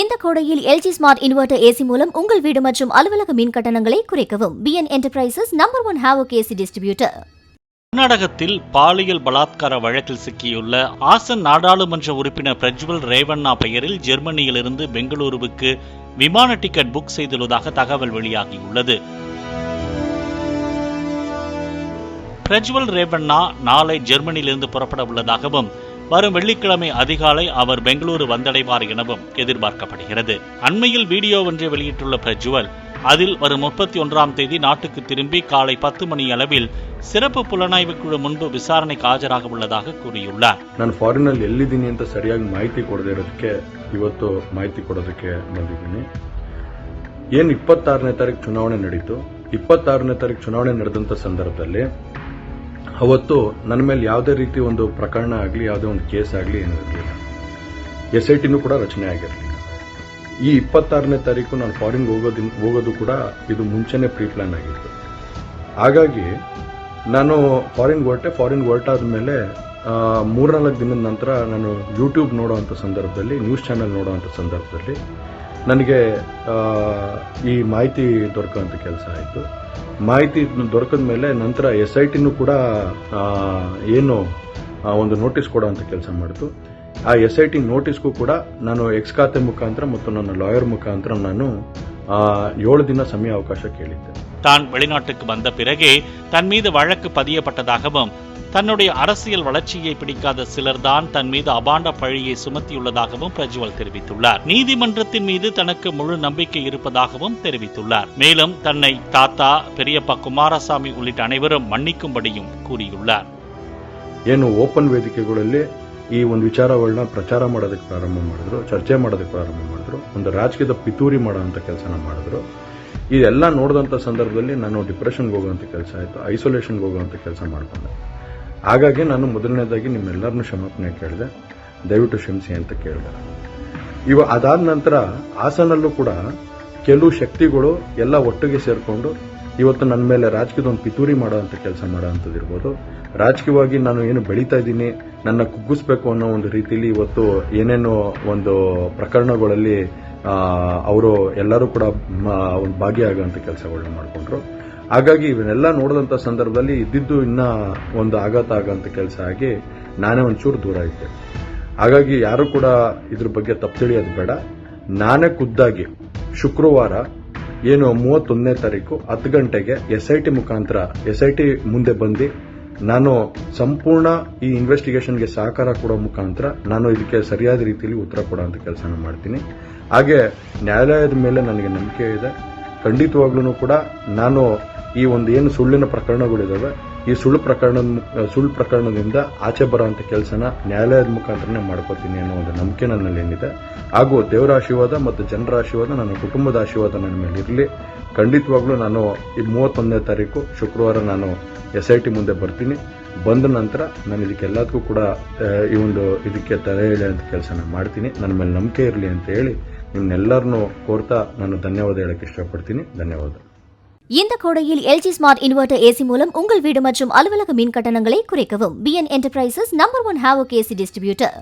இந்த கோடையில் LG smart inverter AC மூலம் உங்கள் வீடு மற்றும் அலுவலக மின் கட்டணங்களை குறைக்கவும். BN Enterprises number 1 havoc AC distributor. கர்நாடகத்தில் பாலியல் பலாத்கார வழக்கில் சிக்கியுள்ள ஆசன் நாடாளுமன்ற உறுப்பினர் பிரஜ்வல் ரேவண்ணா பெயரில் ஜெர்மனியிலிருந்து பெங்களூருவுக்கு விமான டிக்கெட் புக் செய்துள்ளதாக தகவல் வெளியாகியுள்ளது. பிரஜ்வல் ரேவண்ணா நாளை ஜெர்மனியிலிருந்து புறப்பட உள்ளதாகவும் வரும் வெள்ளிக்கிழமை அதிகாலை அவர் பெங்களூரு வந்தடைவார் எனவும் எதிர்பார்க்கப்படுகிறது. அண்மையில் வீடியோ ஒன்றை வெளியிட்டுள்ள பிரஜ்வல் அதில் வரும் 31ஆம் தேதி நாட்டுக்கு திரும்பி காலை 10 மணி அளவில் சிறப்பு புலனாய்வு குழு முன்பு விசாரணைக்கு ஆஜராக உள்ளதாக கூறியுள்ளார். ನಾನು ಫಾರಿನಲ್ಲಿ ಎಲ್ಲಿದ್ದೀನಿ ಅಂತ ಸರಿಯಾಗಿ ಮಾಹಿತಿ ಕೊಡದೇ ಇರೋದಕ್ಕೆ ಇವತ್ತು ಮಾಹಿತಿ ಕೊಡೋದಕ್ಕೆ ಬಂದಿದ್ದೀನಿ. ಏನು 26ನೇ ತಾರೀಕು ಚುನಾವಣೆ ನಡೀತು. 26ನೇ ತಾರೀಕು ಚುನಾವಣೆ ನಡೆದಂತ ಸಂದರ್ಭದಲ್ಲಿ ಅವತ್ತು ನನ್ನ ಮೇಲೆ ಯಾವುದೇ ರೀತಿ ಒಂದು ಪ್ರಕರಣ ಆಗಲಿ ಯಾವುದೇ ಒಂದು ಕೇಸ್ ಆಗಲಿ ಏನೂ ಇರಲಿಲ್ಲ. SITನೂ ಕೂಡ ರಚನೆ ಆಗಿರಲಿಲ್ಲ. ಈ 26ನೇ ತಾರೀಕು ನಾನು ಫಾರಿನ್ ಹೋಗೋದು ಕೂಡ ಇದು ಮುಂಚೆನೆ ಪ್ರೀ ಪ್ಲಾನ್ ಆಗಿತ್ತು. ಹಾಗಾಗಿ ನಾನು ಫಾರಿನ್ ಹೊರಟಾದ ಮೇಲೆ 3-4 ದಿನದ ನಂತರ ನಾನು ಯೂಟ್ಯೂಬ್ ನೋಡುವಂಥ ಸಂದರ್ಭದಲ್ಲಿ ನ್ಯೂಸ್ ಚಾನೆಲ್ ನೋಡುವಂಥ ಸಂದರ್ಭದಲ್ಲಿ ನನಗೆ ಈ ಮಾಹಿತಿ ದೊರಕುವಂಥ ಕೆಲಸ ಆಯಿತು. ಮಾಹಿತಿ ದೊರಕಿದ ಮೇಲೆ ನಂತರ SITನೂ ಕೂಡ ಏನು ಒಂದು ನೋಟಿಸ್ ಕೊಡುವಂಥ ಕೆಲಸ ಮಾಡಿತು. ಆ SIT ನೋಟಿಸ್ಗೂ ಕೂಡ ನಾನು ಎಕ್ಸ್ ಖಾತೆ ಮುಖಾಂತರ ಮತ್ತು ನನ್ನ ಲಾಯರ್ ಮುಖಾಂತರ ನಾನು 7 ದಿನ ಸಮಯ ಅವಕಾಶ ಕೇಳಿದ್ದೆ. தான் வெளிநாட்டுக்கு வந்த பிறகே தன் மீது வழக்கு பதியப்பட்டதாகவும் தன்னுடைய அரசியல் வளர்ச்சியை பிடிக்காத சிலர்தான் தன் மீது அபாண்ட பழியை சுமத்தியுள்ளதாகவும் பிரஜ்வல் தெரிவித்துள்ளார். நீதிமன்றத்தின் மீது தனக்கு முழு நம்பிக்கை இருப்பதாகவும் தெரிவித்துள்ளார். மேலும் தன்னை தாத்தா, பெரியப்பா குமாரசாமி உள்ளிட்ட அனைவரும் மன்னிக்கும்படியும் கூறியுள்ளார். ಏನು ಓಪನ್ ವೇದಿಕೆಗಳಲ್ಲಿ ಈ ಒಂದು ವಿಚಾರಗಳನ್ನ ಪ್ರಚಾರ ಮಾಡೋದಕ್ಕೆ ಪ್ರಾರಂಭ ಮಾಡಿದ್ರು, ಚರ್ಚೆ ಮಾಡೋದಕ್ಕೆ ಪ್ರಾರಂಭ ಮಾಡಿದ್ರು, ಒಂದು ರಾಜಕೀಯದ ಪಿತೂರಿ ಮಾಡೋಂಥ ಕೆಲಸನ ಮಾಡಿದ್ರು. ಇದೆಲ್ಲ ನೋಡಿದಂಥ ಸಂದರ್ಭದಲ್ಲಿ ನಾನು ಡಿಪ್ರೆಷನ್ಗೆ ಹೋಗುವಂಥ ಕೆಲಸ ಆಯಿತು, ಐಸೋಲೇಷನ್ಗೆ ಹೋಗುವಂಥ ಕೆಲಸ ಮಾಡಿಕೊಂಡೆ. ಹಾಗಾಗಿ ನಾನು ಮೊದಲನೇದಾಗಿ ನಿಮ್ಮೆಲ್ಲರನ್ನೂ ಕ್ಷಮಾಪಣೆ ಕೇಳಿದೆ, ದಯವಿಟ್ಟು ಕ್ಷಮಿಸಿ ಅಂತ ಕೇಳಿದೆ. ಅದಾದ ನಂತರ ಹಾಸನಲ್ಲೂ ಕೂಡ ಕೆಲವು ಶಕ್ತಿಗಳು ಎಲ್ಲ ಒಟ್ಟಿಗೆ ಸೇರಿಕೊಂಡು ಇವತ್ತು ನನ್ನ ಮೇಲೆ ರಾಜಕೀಯದ ಒಂದು ಪಿತೂರಿ ಮಾಡೋಂಥ ಕೆಲಸ ಮಾಡೋಂಥದ್ದು ಇರ್ಬೋದು. ರಾಜಕೀಯವಾಗಿ ನಾನು ಏನು ಬೆಳೀತಾ ಇದ್ದೀನಿ, ನನ್ನ ಕುಗ್ಗಿಸ್ಬೇಕು ಅನ್ನೋ ಒಂದು ರೀತಿಯಲ್ಲಿ ಇವತ್ತು ಏನೇನೋ ಒಂದು ಪ್ರಕರಣಗಳಲ್ಲಿ ಅವರು ಎಲ್ಲರೂ ಕೂಡ ಒಂದು ಭಾಗಿಯಾಗುವಂಥ ಕೆಲಸಗಳನ್ನ ಮಾಡಿಕೊಂಡ್ರು. ಹಾಗಾಗಿ ಇವನ್ನೆಲ್ಲ ನೋಡಿದಂಥ ಸಂದರ್ಭದಲ್ಲಿ ಇದ್ದಿದ್ದು ಇನ್ನ ಒಂದು ಆಘಾತ ಆಗೋಂಥ ಕೆಲಸ ಆಗಿ ನಾನೇ ಒಂಚೂರು ದೂರ ಇದ್ದೆ. ಹಾಗಾಗಿ ಯಾರು ಕೂಡ ಇದ್ರ ಬಗ್ಗೆ ತಪ್ಪು ತಿಳಿಯೋದು ಬೇಡ. ನಾನೇ ಖುದ್ದಾಗಿ ಶುಕ್ರವಾರ ಏನು 31ನೇ ತಾರೀಕು 10 ಗಂಟೆಗೆ SIT ಮುಖಾಂತರ SIT ಮುಂದೆ ಬಂದು ನಾನು ಸಂಪೂರ್ಣ ಈ ಇನ್ವೆಸ್ಟಿಗೇಷನ್ಗೆ ಸಹಕಾರ ಕೊಡೋ ಮುಖಾಂತರ ನಾನು ಇದಕ್ಕೆ ಸರಿಯಾದ ರೀತಿಯಲ್ಲಿ ಉತ್ತರ ಕೊಡೋಂಥ ಕೆಲಸನ ಮಾಡ್ತೀನಿ. ಹಾಗೆ ನ್ಯಾಯಾಲಯದ ಮೇಲೆ ನನಗೆ ನಂಬಿಕೆ ಇದೆ. ಖಂಡಿತವಾಗ್ಲೂ ಕೂಡ ನಾನು ಈ ಒಂದು ಏನು ಸುಳ್ಳಿನ ಪ್ರಕರಣಗಳಿದಾವೆ, ಈ ಸುಳ್ಳು ಪ್ರಕರಣದಿಂದ ಆಚೆ ಬರೋಂಥ ಕೆಲಸನ ನ್ಯಾಯಾಲಯದ ಮುಖಾಂತರನೇ ಮಾಡ್ಕೋತೀನಿ ಅನ್ನೋ ಒಂದು ನಂಬಿಕೆ ನನ್ನಲ್ಲಿ ಏನಿದೆ. ಹಾಗೂ ದೇವರ ಆಶೀರ್ವಾದ ಮತ್ತು ಜನರ ಆಶೀರ್ವಾದ, ನನ್ನ ಕುಟುಂಬದ ಆಶೀರ್ವಾದ ನನ್ನ ಮೇಲೆ ಇರಲಿ. ಖಂಡಿತವಾಗ್ಲೂ ನಾನು ಈ 31ನೇ ತಾರೀಕು ಶುಕ್ರವಾರ ನಾನು SIT ಮುಂದೆ ಬರ್ತೀನಿ. ಬಂದ ನಂತರ ನಾನು ಇದಕ್ಕೆಲ್ಲದಕ್ಕೂ ಕೂಡ ಇದಕ್ಕೆ ತಲೆ ಎಳೆಯುವಂಥ ಕೆಲಸನ ಮಾಡ್ತೀನಿ. ನನ್ನ ಮೇಲೆ ನಂಬಿಕೆ ಇರಲಿ ಅಂತ ಹೇಳಿ ನಿಮ್ನೆಲ್ಲರನ್ನೂ ಕೋರ್ತಾ ನಾನು ಧನ್ಯವಾದ ಹೇಳಕ್ಕೆ ಇಷ್ಟಪಡ್ತೀನಿ. ಧನ್ಯವಾದ. இந்த கோடையில் LG ஸ்மார்ட் இன்வெர்ட்டர் AC மூலம் உங்கள் வீடு மற்றும் அலுவலக மின் கட்டணங்களை குறைக்கவும். BN Enterprises number 1 havoc AC distributor.